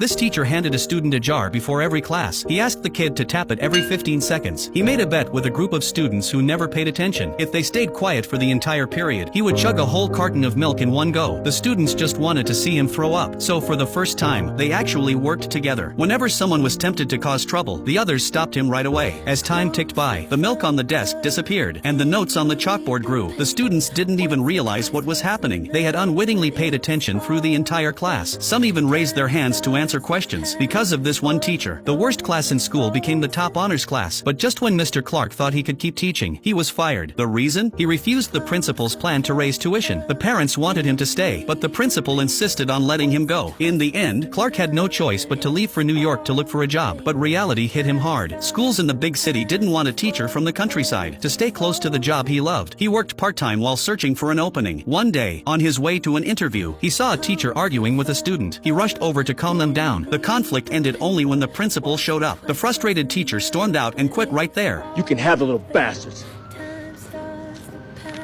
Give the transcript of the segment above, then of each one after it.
This teacher handed a student a jar before every class. He asked the kid to tap it every 15 seconds. He made a bet with a group of students who never paid attention. If they stayed quiet for the entire period, he would chug a whole carton of milk in one go. The students just wanted to see him throw up. So for the first time, they actually worked together. Whenever someone was tempted to cause trouble, the others stopped him right away. As time ticked by, the milk on the desk disappeared, and the notes on the chalkboard grew. The students didn't even realize what was happening. They had unwittingly paid attention through the entire class. Some even raised their hands to answer questions. Because of this one teacher, the worst class in school became the top honors class. But just when Mr. Clark thought he could keep teaching, he was fired. The reason? He refused the principal's plan to raise tuition. The parents wanted him to stay, but the principal insisted on letting him go. In the end, Clark had no choice but to leave for New York to look for a job. But reality hit him hard. Schools in the big city didn't want a teacher from the countryside. To stay close to the job he loved, he worked part-time while searching for an opening. One day, on his way to an interview, he saw a teacher arguing with a student. He rushed over to calm them down. The conflict ended only when the principal showed up. The frustrated teacher stormed out and quit right there. You can have the little bastards.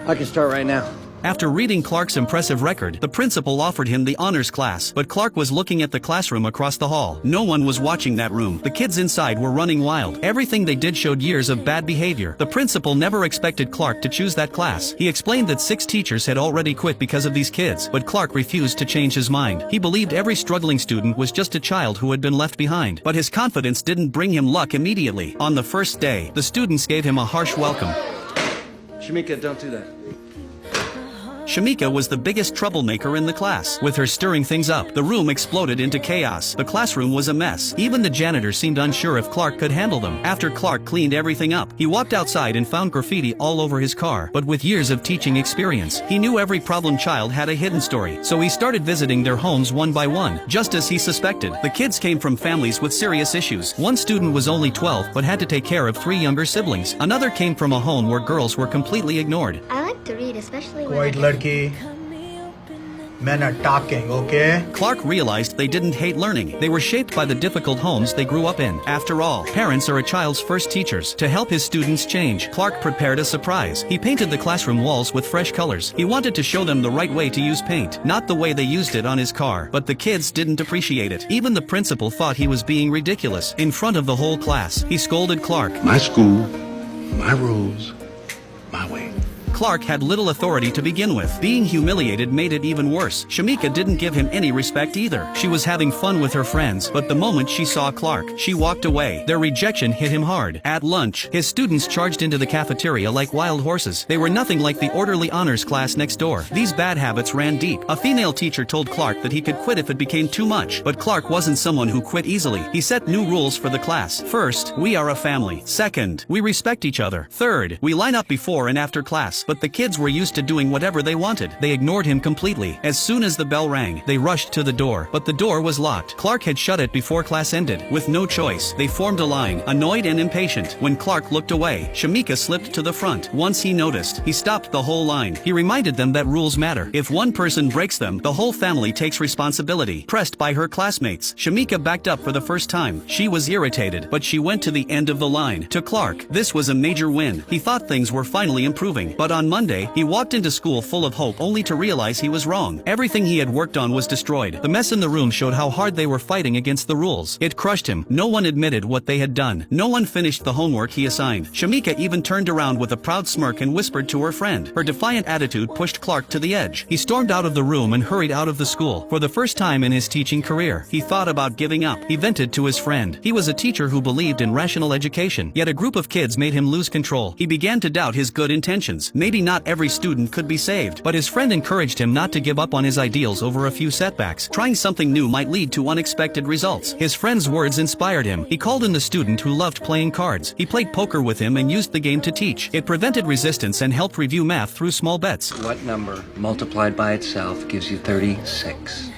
I can start right now. After reading Clark's impressive record, the principal offered him the honors class, but Clark was looking at the classroom across the hall. No one was watching that room. The kids inside were running wild. Everything they did showed years of bad behavior. The principal never expected Clark to choose that class. He explained that 6 teachers had already quit because of these kids, but Clark refused to change his mind. He believed every struggling student was just a child who had been left behind. But his confidence didn't bring him luck immediately. On the first day, the students gave him a harsh welcome. Shamika, don't do that. Shamika was the biggest troublemaker in the class. With her stirring things up, the room exploded into chaos. The classroom was a mess. Even the janitor seemed unsure if Clark could handle them. After Clark cleaned everything up, he walked outside and found graffiti all over his car. But with years of teaching experience, he knew every problem child had a hidden story. So he started visiting their homes one by one, just as he suspected. The kids came from families with serious issues. One student was only 12 but had to take care of 3 younger siblings. Another came from a home where girls were completely ignored. I like to read, especially when White ladki. Men are talking, okay? Clark realized they didn't hate learning. They were shaped by the difficult homes they grew up in. After all, parents are a child's first teachers. To help his students change, Clark prepared a surprise. He painted the classroom walls with fresh colors. He wanted to show them the right way to use paint, not the way they used it on his car. But the kids didn't appreciate it. Even the principal thought he was being ridiculous. In front of the whole class, he scolded Clark. My school, my rules, my way. Clark had little authority to begin with. Being humiliated made it even worse. Shamika didn't give him any respect either. She was having fun with her friends, but the moment she saw Clark, she walked away. Their rejection hit him hard. At lunch, his students charged into the cafeteria like wild horses. They were nothing like the orderly honors class next door. These bad habits ran deep. A female teacher told Clark that he could quit if it became too much, but Clark wasn't someone who quit easily. He set new rules for the class. First, we are a family. Second, we respect each other. Third, we line up before and after class. But the kids were used to doing whatever they wanted. They ignored him completely. As soon as the bell rang, they rushed to the door, but the door was locked. Clark had shut it before class ended. With no choice, they formed a line, annoyed and impatient. When Clark looked away, Shamika slipped to the front. Once he noticed, he stopped the whole line. He reminded them that rules matter. If one person breaks them, the whole family takes responsibility. Pressed by her classmates, Shamika backed up for the first time. She was irritated, but she went to the end of the line. To Clark, this was a major win. He thought things were finally improving, but on Monday, he walked into school full of hope only to realize he was wrong. Everything he had worked on was destroyed. The mess in the room showed how hard they were fighting against the rules. It crushed him. No one admitted what they had done. No one finished the homework he assigned. Shamika even turned around with a proud smirk and whispered to her friend. Her defiant attitude pushed Clark to the edge. He stormed out of the room and hurried out of the school. For the first time in his teaching career, he thought about giving up. He vented to his friend. He was a teacher who believed in rational education, yet a group of kids made him lose control. He began to doubt his good intentions. Maybe not every student could be saved, but his friend encouraged him not to give up on his ideals over a few setbacks. Trying something new might lead to unexpected results. His friend's words inspired him. He called in the student who loved playing cards. He played poker with him and used the game to teach. It prevented resistance and helped review math through small bets. What number multiplied by itself gives you 36?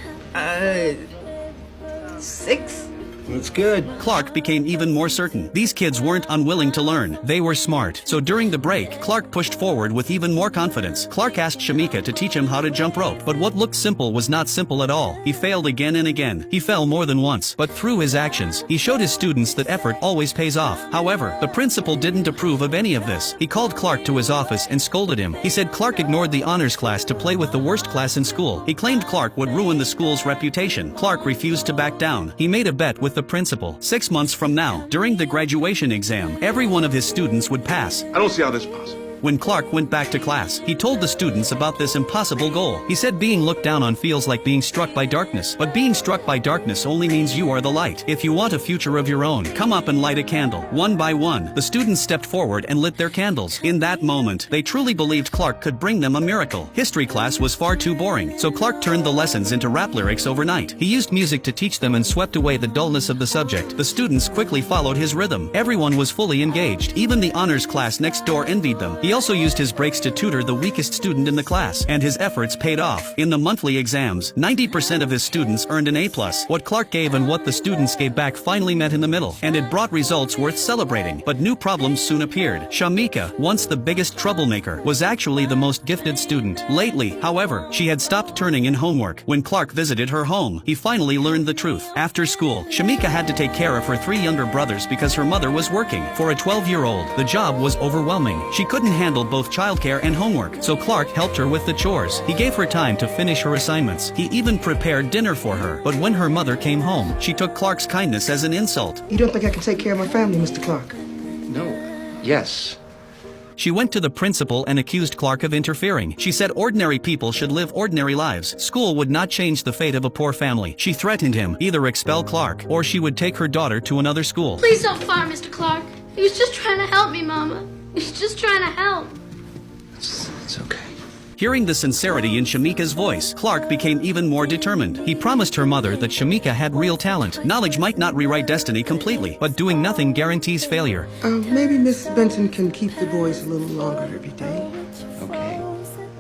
6? It's good. Clark became even more certain. These kids weren't unwilling to learn. They were smart. So during the break, Clark pushed forward with even more confidence. Clark asked Shamika to teach him how to jump rope. But what looked simple was not simple at all. He failed again and again. He fell more than once. But through his actions, he showed his students that effort always pays off. However, the principal didn't approve of any of this. He called Clark to his office and scolded him. He said Clark ignored the honors class to play with the worst class in school. He claimed Clark would ruin the school's reputation. Clark refused to back down. He made a bet with the principal. 6 months from now, during the graduation exam, every one of his students would pass. I don't see how this is possible. When Clark went back to class, he told the students about this impossible goal. He said being looked down on feels like being struck by darkness, but being struck by darkness only means you are the light. If you want a future of your own, come up and light a candle. One by one, the students stepped forward and lit their candles. In that moment, they truly believed Clark could bring them a miracle. History class was far too boring, so Clark turned the lessons into rap lyrics overnight. He used music to teach them and swept away the dullness of the subject. The students quickly followed his rhythm. Everyone was fully engaged. Even the honors class next door envied them. He also used his breaks to tutor the weakest student in the class, and his efforts paid off. In the monthly exams, 90% of his students earned an A+. What Clark gave and what the students gave back finally met in the middle, and it brought results worth celebrating. But new problems soon appeared. Shamika, once the biggest troublemaker, was actually the most gifted student. Lately, however, she had stopped turning in homework. When Clark visited her home, he finally learned the truth. After school, Shamika had to take care of her 3 younger brothers because her mother was working. For a 12-year-old, the job was overwhelming. She couldn't handle both childcare and homework, so Clark helped her with the chores. He gave her time to finish her assignments. He even prepared dinner for her. But when her mother came home, she took Clark's kindness as an insult. You don't think I can take care of my family, Mr. Clark? No. Yes. She went to the principal and accused Clark of interfering. She said ordinary people should live ordinary lives. School would not change the fate of a poor family. She threatened him, either expel Clark, or she would take her daughter to another school. Please don't fire Mr. Clark. He was just trying to help me, Mama. He's just trying to help. It's okay. Hearing the sincerity in Shamika's voice, Clark became even more determined. He promised her mother that Shamika had real talent. Knowledge might not rewrite destiny completely, but doing nothing guarantees failure. Maybe Miss Benton can keep the boys a little longer every day. Okay.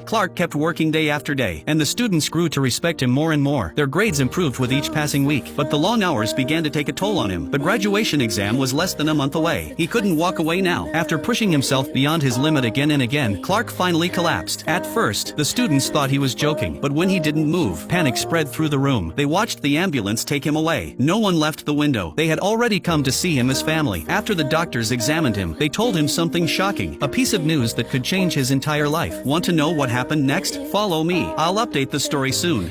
Clark kept working day after day, and the students grew to respect him more and more. Their grades improved with each passing week, but the long hours began to take a toll on him. The graduation exam was less than a month away. He couldn't walk away now. After pushing himself beyond his limit again and again, Clark finally collapsed. At first, the students thought he was joking, but when he didn't move, panic spread through the room. They watched the ambulance take him away. No one left the window. They had already come to see him as family. After the doctors examined him, they told him something shocking, a piece of news that could change his entire life. Want to know what happened next? Follow me. I'll update the story soon.